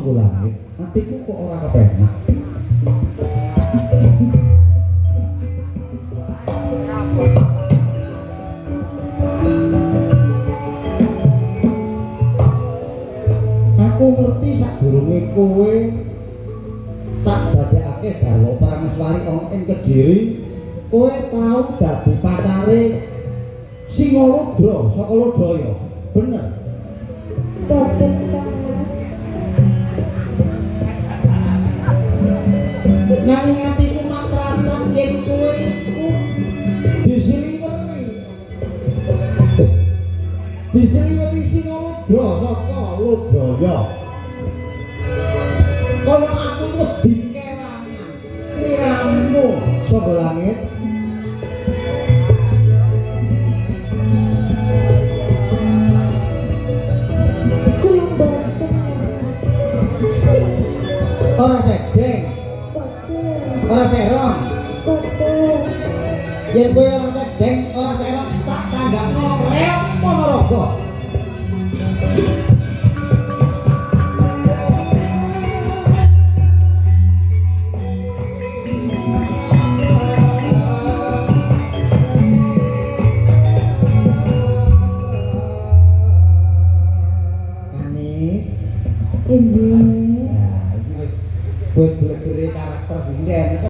saka langit, atiku kok ora kepenak. Aku ngerti sadurunge kowe tak dadekake Darwa Prameswari ana ing Kediri, kowe tau dadi pacare Singalodra saka Lodaya. Bener? Boten Kang Mas. Nanging atiku matratam yen kowe iku disiliweri Singalodra saka Lodaya. Kaya aku itu dikerangan sliramu saka langit. Kula boten. Ora sedeng, Boten. ora serong. Boten. Yen kowe ora sedeng, ora serong, tak tanggapno reok Ponorogo. Anis, Injih. nah iki wis belegere karakter sinden.